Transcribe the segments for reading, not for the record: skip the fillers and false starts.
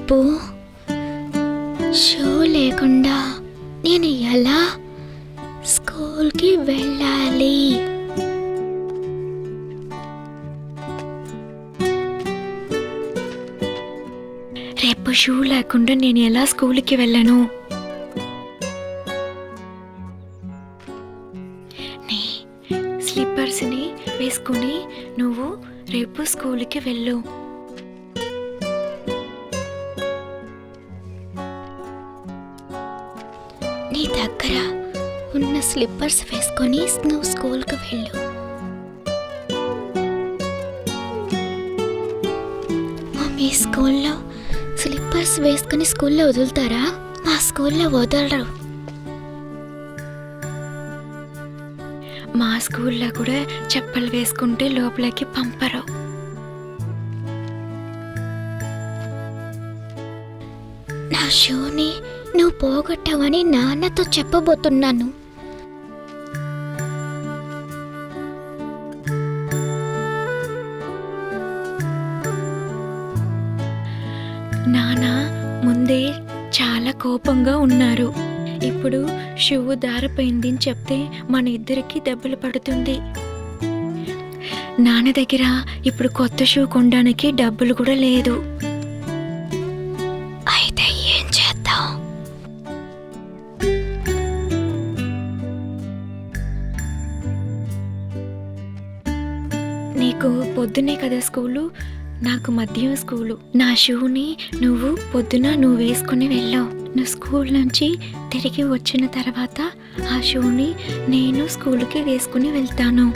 రేపు షూ లేకుండా నేను ఎలా స్కూల్కి వెళ్ళాలి? రేపు షూ లేకుండా నేను ఎలా స్కూల్కి వెళ్ళను? నీ స్లిప్పర్స్ని వేసుకుని నువ్వు రేపు స్కూల్కి వెళ్ళు. నీ దగ్గర ఉన్న స్లిప్పర్స్ వేసుకొని నువ్వు స్కూల్కి వెళ్ళు. మీ స్కూల్లో స్లిప్పర్స్ వేసుకొని స్కూల్లో వదులుతారా? మా స్కూల్లో వదలరు. మా స్కూల్లో కూడా చెప్పులు వేసుకుంటే లోపలికి పంపరు. నా షూని నువ్వు పోగొట్టావని నాన్నతో చెప్పబోతున్నాను. నాన్న ముందే చాలా కోపంగా ఉన్నారు. ఇప్పుడు షూ దారిపోయింది అని చెప్తే మన ఇద్దరికి దెబ్బలు పడుతుంది. నాన్న దగ్గర ఇప్పుడు కొత్త షూ కొనడానికి డబ్బులు కూడా లేదు. అయితే ఏం చేద్దాం? నీకు పొద్దునే కదా స్కూలు, నాకు మధ్యం స్కూలు. నా షూని నువ్వు వేసుకుని వెళ్ళావు. నువ్వు స్కూల్ నుంచి తిరిగి వచ్చిన తర్వాత ఆ షూని నేను స్కూల్కి వేసుకుని వెళ్తాను.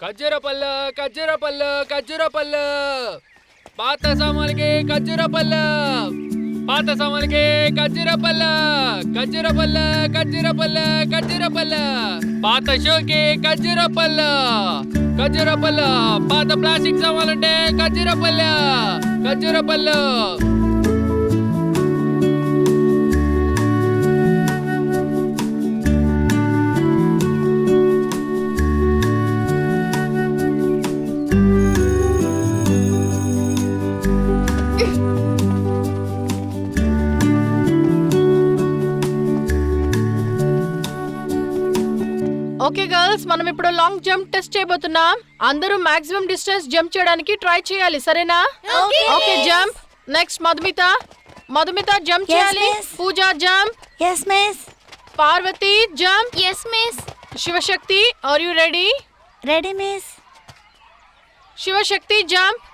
ఖర్జూర పళ్ళు, ఖర్జూర పళ్ళు, ఖర్జూర పళ్ళు. పాత సామాన్లకి ఖర్జూర పళ్ళు, పాత సామాన్లకి ఖర్జూర పళ్ళు, ఖర్జూర పళ్ళు, ఖర్జూర పళ్ళు, ఖర్జూర పళ్ళు. పాత షూకి ఖర్జూర పళ్ళు, ఖర్జూర పళ్ళు. పాత ప్లాస్టిక్ సామాన్లుంటే ఖర్జూర పళ్ళు, ఖర్జూర పళ్ళు. ఓకే గర్ల్స్, మనం ఇప్పుడు లాంగ్ జంప్ టెస్ట్ చేయబోతున్నాం. అందరూ మాక్సిమం డిస్టెన్స్ జంప్ చేయడానికి ట్రై చేయాలి, సరేనా? Okay jump. Next Madhumita jump చేయాలి. Pooja jump. yes miss. Parvati jump. yes miss. Shivashakti, are you ready? ready miss. Shivashakti jump.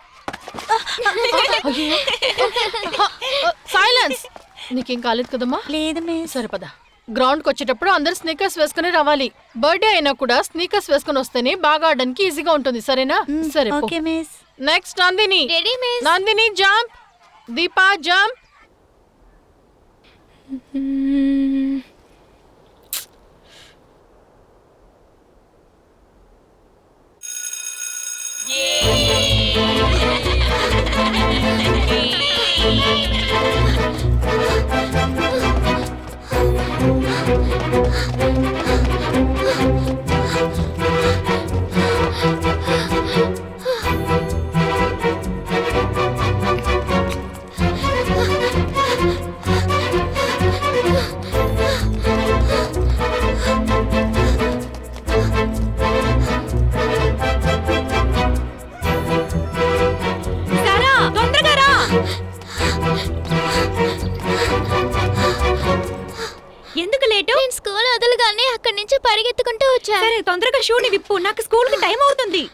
Silence. నీకేం కాలేదు కదమ్మా? లేదు మిస్. సరే పద. గ్రౌండ్కి వచ్చేటప్పుడు అందరు స్నీకర్స్ వేసుకుని రావాలి. బర్త్డే అయినా కూడా స్నీకర్స్ వేసుకుని వస్తేనే బాగా ఆడడానికి ఈజీగా ఉంటుంది, సరేనా? సరే. Okay miss. Next Nandini. Ready miss. Nandini jump. Deepa jump. ఎందుకు లేటు? నేను స్కూల్ వదలగానే అక్కడి నుంచి పరిగెత్తుకుంటూ వచ్చా. సరే తొందరగా షూని విప్పు, నాకు స్కూల్కి టైం అవుతుంది.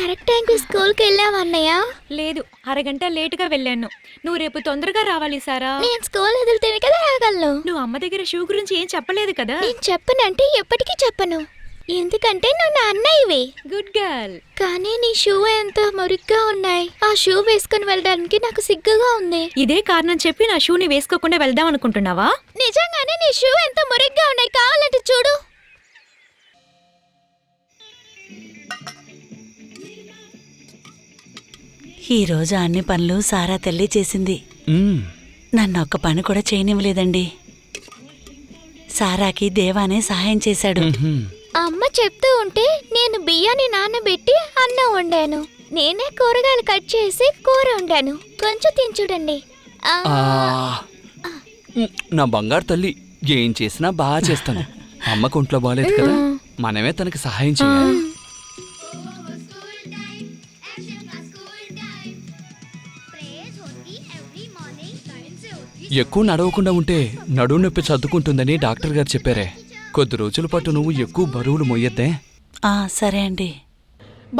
కరెక్ట్ టైంకి స్కూల్కి వెళ్ళావా అన్నయ్య? లేదు, అరగంట లేటుగా వెళ్ళాను. నువ్వు రేపు తొందరగా రావాలి సారా. నేను స్కూల్ వదిలితేనే కదా రాగలను. నువ్వు అమ్మ దగ్గర షూ గురించి ఏం చెప్పలేదు కదా. నేను చెప్పనంటే ఎప్పటికీ చెప్పను, ఎందుకంటే నువ్వు నా అన్నయ్యవి. Good girl. కానీ నీ షూ ఎంత మురిగ్గా ఉన్నాయి. ఆ షూ వేసుకుని వెళ్ళడానికి నాకు సిగ్గుగా ఉంది. ఇదే కారణం చెప్పి నా షూని వేసుకోకుండా వెళ్దాం అనుకుంటున్నావా? నిజంగానే నీ షూ ఎంత మురిగ్గా ఉన్నాయి, కావాలంటే చూడు. ఈరోజు అన్ని పనులు సారా తల్లి చేసింది. నన్ను ఒక్క పని కూడా చేయనివ్వలేదండి. సారాకి దేవానే సహాయం చేశాడు. అమ్మ చెప్తూ ఉంటే నేను బియ్యాన్ని నానబెట్టి అన్నం వండాను. నేనే కూరగాయలు కట్ చేసి కూర వండాను. కొంచెం తిని చూడండి. నా బంగారు తల్లి ఏం చేసినా బాగా చేస్తాను. అమ్మకు ఒంట్లో బాగాలేదు కదా, మనమే తనకి సహాయం చేయాలి. ఎక్కువ నడవకుండా ఉంటే నడుము నొప్పి సర్దుకుంటుందని డాక్టర్ గారు చెప్పారే. కొద్ది రోజుల పాటు నువ్వు ఎక్కువ బరువులు మొయ్యద్దే. సరే అండి.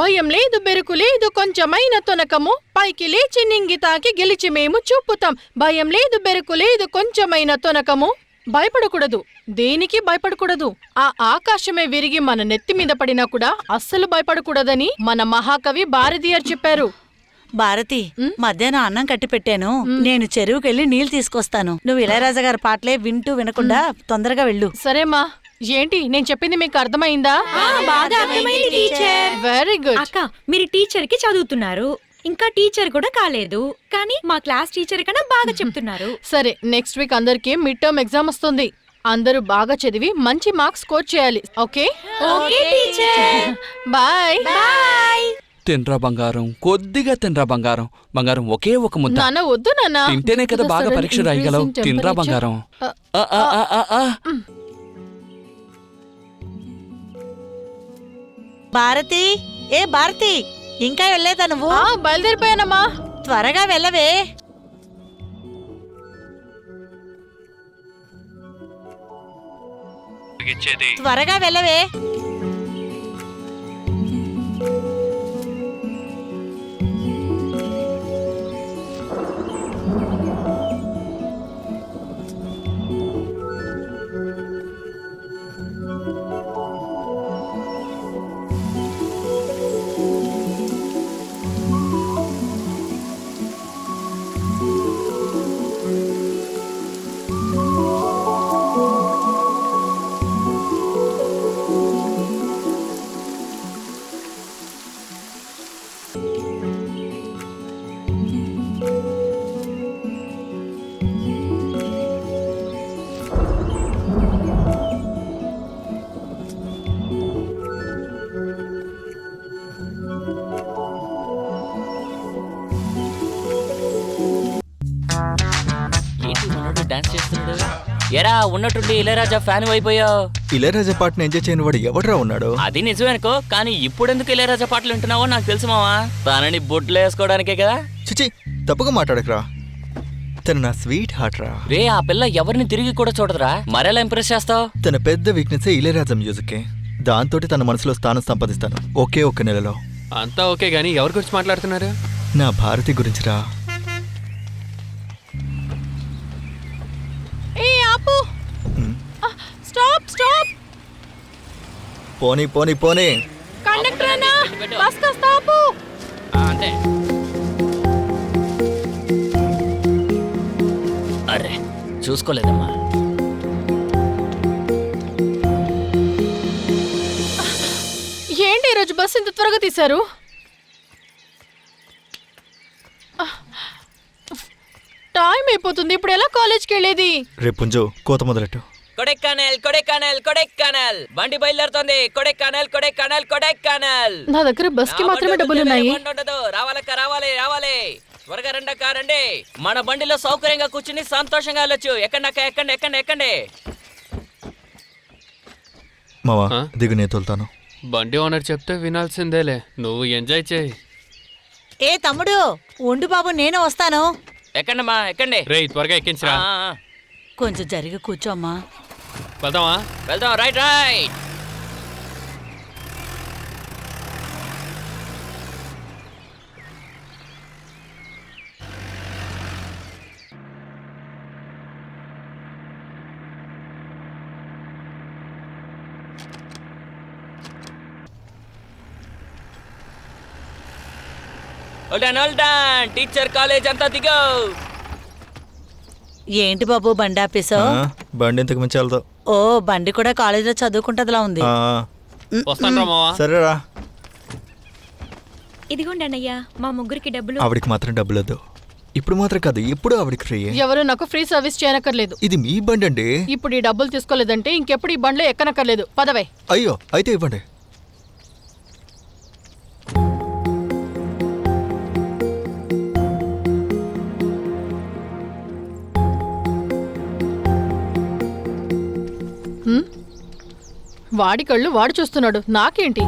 భయం లేదు, బెరుకు లేదు, కొంచెమైన తొనకము, పైకి లేచి నింగి తాకి గెలిచి మేము చూపుతాం. భయం లేదు, బెరుకు లేదు, కొంచెమైన తొనకము. భయపడకూడదు, దేనికి భయపడకూడదు. ఆ ఆకాశమే విరిగి మన నెత్తి మీద పడినా కూడా అస్సలు భయపడకూడదని మన మహాకవి భారతీయర్ చెప్పారు. భారతి, మధ్యాహ్నం అన్నం కట్టి పెట్టాను. నేను చెరువుకెళ్ళి నీళ్లు తీసుకొస్తాను. నువ్వు ఇళయరాజా గారి పాటలే వింటూ వినకుండా తొందరగా వెళ్ళు. సరేమా. ఏంటి నేను చెప్పింది మీకు అర్థమైందా? బాగా అర్థమైంది టీచర్. Very good. అక్క, మీరు టీచర్ కి చదువుతున్నారు, ఇంకా టీచర్ కూడా కాలేదు, కానీ మా క్లాస్ టీచర్ కన్నా బాగా చెప్తున్నారు. సరే, నెక్స్ట్ వీక్ అందరికి మిడ్ టర్మ్ ఎగ్జామ్ వస్తుంది. అందరూ బాగా చదివి మంచి మార్క్స్ స్కోర్ చేయాలి. Okay? Okay teacher. Bye. Bye. తినరా బంగారం, కొద్దిగా తినరా బంగారం. బంగారం ఒకే ఒక ముద్ద నాన్న వద్దు నాన్న. తింటేనే కదా బాగా పరీక్ష రాయగలవు. తినరా బంగారం. భారతి, భారతి, ఇంకా వెళ్ళలేదా నువ్వు? బయలుదేరిపోయానమ్మా. త్వరగా వెళ్ళవే. త్వరగా వెళ్ళవే. డాన్స్ చేస్తున్నాడు. ఎరా ఉన్నట్టుండి ఇళయరాజా ఫ్యాన్ అయిపోయావు. ఇళయరాజా పాటను ఎంజాయ్ చేయని వాడు ఎవడరా ఉన్నాడు? అది నిజమేనుకో, కానీ ఇప్పుడెందుకు ఇళయరాజా పాటలు వింటున్నావో నాకు తెలుసు మావా. తనని బొడ్లు వేసుకోవడానికే కదా. చిచి, తప్పుగా మాట్లాడకరా. తను నా స్వీట్ హార్ట్ రా. రే, ఆ పిల్ల ఎవరిని తిరిగి కూడా చూడదురా, మరెలా ఇంప్రెస్ చేస్తావు? తన పెద్ద వీక్నెస్ ఇళయరాజా మ్యూజిక్. దాంతో తన మనసులో స్థానం సంపాదిస్తాను ఒకే ఒక్క నెలలో. అంతా ఓకే గానీ ఎవరి గురించి మాట్లాడుతున్నారు? నా భారతి గురించిరా. ఆపు. Stop stop. పోనీ పోనీ పోనీ. కండక్టర్ అన్నా, బస్ కాస్త ఆపు. అంతే. చూసుకోలేదమ్మా. ఏంటి ఈరోజు బస్సు ఇంత త్వరగా తీశారు? టైం అయిపోతుంది, ఇప్పుడు ఎలా కాలేజ్కి వెళ్ళేది? రేపు పుంజు కోత మొదలెట్టు. కొడైకెనాల్ కొడైకెనాల్ కొడైకెనాల్ బండి బయలుదేరుతోంది. కొడైకెనాల్ కొడైకెనాల్ కొడైకెనాల్. నా దగ్గర బస్ కి మాత్రమే డబ్బులున్నాయి. రావాలక్క రావాలి రావాలి, త్వరగా రండక్క రండి. మన బండిలో సౌకర్యంగా కూర్చుని సంతోషంగా వెళ్ళొచ్చు. ఎక్కండి అక్క ఎక్కండి ఎక్కండి ఎక్కండి. మావా ఆ? దిగు నేను తోలుతాను. బండి ఓనర్ చెప్తే వినాల్సిందేలే, నువ్వు ఎంజాయ్ చేయి. ఏ తమ్ముడు ఉండు బాబు, నేను వస్తాను. ఎక్కండి అమ్మా ఎక్కండి. రేయ్ త్వరగా ఎక్కించరా. కొంచెం జరిగి కూర్చోమ్మా. వెళ్దామా? వెళ్దాం. Right right. Olden teacher college అంతా దిగో. ఏంటి బాబు బండి ఆపేసో? ఆ, బండి ఇంతకు మించి వెళ్తావు. ఓ బండి కూడా కాలేజీలో చదువుకుంటదిలా ఉంది. వస్తాను మావా. సరేరా. ఇదిగోండి అన్నయ్య, మా ముగ్గురికి డబ్బులు. ఆవిడికి మాత్రం డబ్బులు వద్దు. ఇప్పుడు మాత్రం కాదు, ఎప్పుడు ఆవిడికి ఫ్రీ. ఎవరు నాకు ఫ్రీ సర్వీస్ చేయనక్కర్లేదు. ఇది మీ బండి అండి. ఇప్పుడు ఈ డబ్బులు తీసుకోలేదంటే ఇంకెప్పుడు ఈ బండ్లో ఎక్కనక్కర్లేదు. పదవే. అయ్యో అయితే ఇవ్వండి. వాడి కళ్ళు వాడు చూస్తున్నాడు, నాకేంటి?